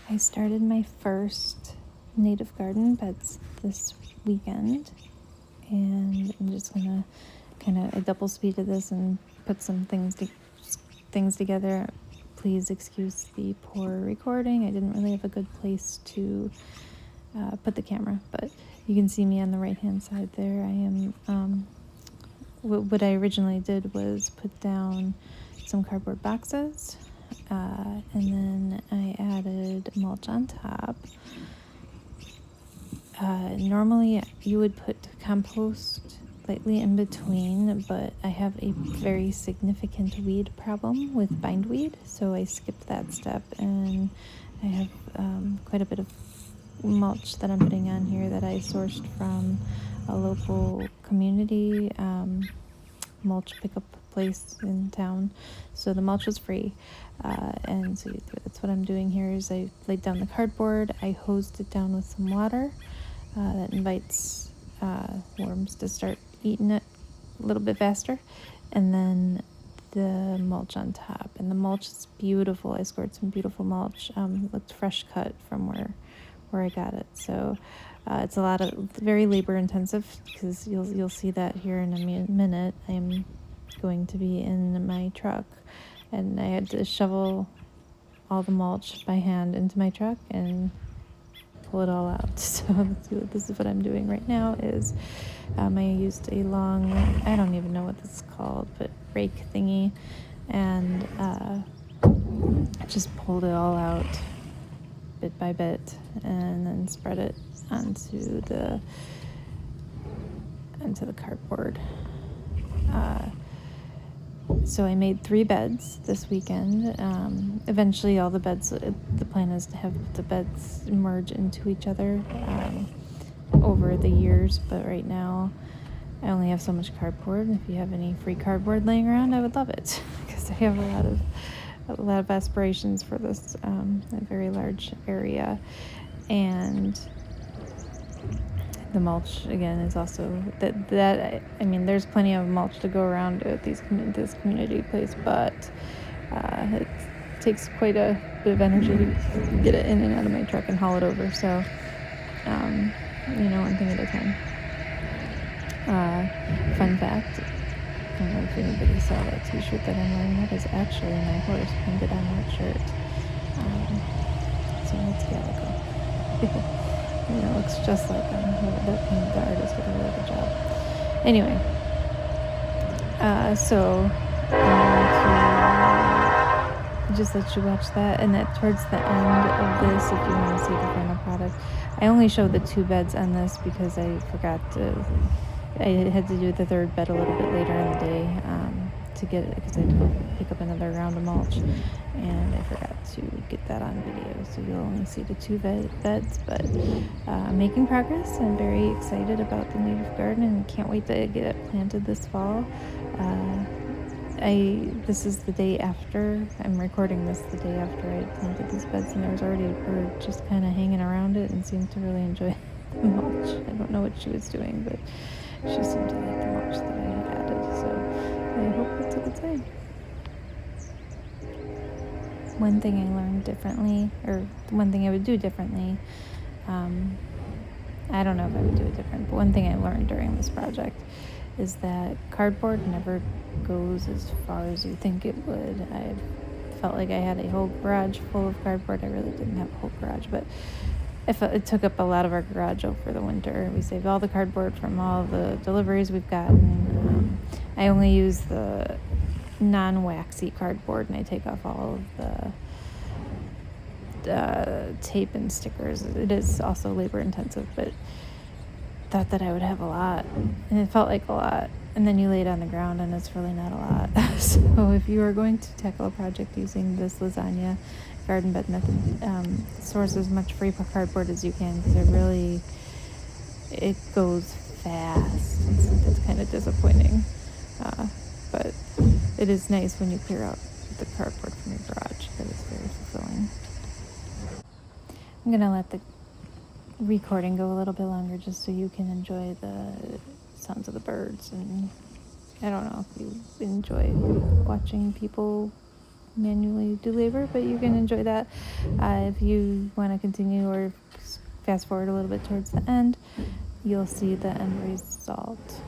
I started my first native garden beds this weekend, and I'm just gonna I double speeded this and put some things together. Please excuse the poor recording. I didn't really have a good place to put the camera, but you can see me on the right hand side there. I am what I originally did was put down some cardboard boxes, and then I added mulch on top. Normally you would put compost lightly in between, but I have a very significant weed problem with bindweed, so I skipped that step, and I have quite a bit of mulch that I'm putting on here that I sourced from a local community mulch pickup place in town. So the mulch was free, and so that's what I'm doing here. Is I laid down the cardboard, I hosed it down with some water that invites worms to start eating it a little bit faster, and then the mulch on top. And the mulch is beautiful. I scored some beautiful mulch. It looked fresh cut from where I got it. So it's a lot of very labor intensive, because you'll see that here in a minute. I'm going to be in my truck, and I had to shovel all the mulch by hand into my truck and pull it all out. So this is what I'm doing right now. Is I used a long, I don't even know what this is called, but rake thingy, and I just pulled it all out bit by bit, and then spread it onto the cardboard. So I made 3 beds this weekend. Eventually all the beds, the plan is to have the beds merge into each other over the years, but right now I only have so much cardboard. If you have any free cardboard laying around, I would love it, because I have a lot of aspirations for this a very large area. And the mulch again is also that I mean, there's plenty of mulch to go around at this community place, but it takes quite a bit of energy to get it in and out of my truck and haul it over. So one thing at a time. Fun fact, I don't know if anybody saw that t-shirt that I'm wearing. That is actually my horse painted on that shirt. So it's Gallagher. It looks just like him. The artist did a really good job. Anyway, so I'm going to just let you watch that, and that towards the end of this, if you want to see the final product. I only showed the 2 beds on this because I forgot I had to do the 3rd bed a little bit later in the day to get it, because I had to go pick up another round of mulch, and I forgot to get that on video, so you'll only see the 2 beds, but making progress. I'm very excited about the native garden and can't wait to get it planted this fall. This is the day after, I'm recording this the day after I planted these beds, and there was already a bird just kind of hanging around it and seemed to really enjoy the mulch. I don't know what she was doing, but she seemed to like the mulch that I had added, so I hope it's a good sign. One thing I learned differently, or one thing I would do differently, I don't know if I would do it different, but one thing I learned during this project is that cardboard never goes as far as you think it would. I felt like I had a whole garage full of cardboard. I really didn't have a whole garage, but it took up a lot of our garage over the winter. We saved all the cardboard from all the deliveries we've gotten. I only use the non-waxy cardboard, and I take off all of the tape and stickers. It is also labor intensive, but thought that I would have a lot, and it felt like a lot, and then you lay it on the ground and it's really not a lot. So if you are going to tackle a project using this lasagna garden bed method, source as much free cardboard as you can, because it goes fast. It's kind of disappointing, but it is nice when you clear out the cardboard from your garage, because it's very fulfilling. I'm gonna let the recording go a little bit longer just so you can enjoy the sounds of the birds, and I don't know if you enjoy watching people manually do labor, but you can enjoy that if you want to continue or fast forward a little bit towards the end. You'll see the end result.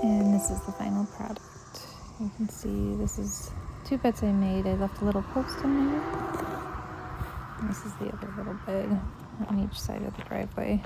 And this is the final product. You can see this is 2 beds I made. I left a little post in there. And this is the other little bed on each side of the driveway.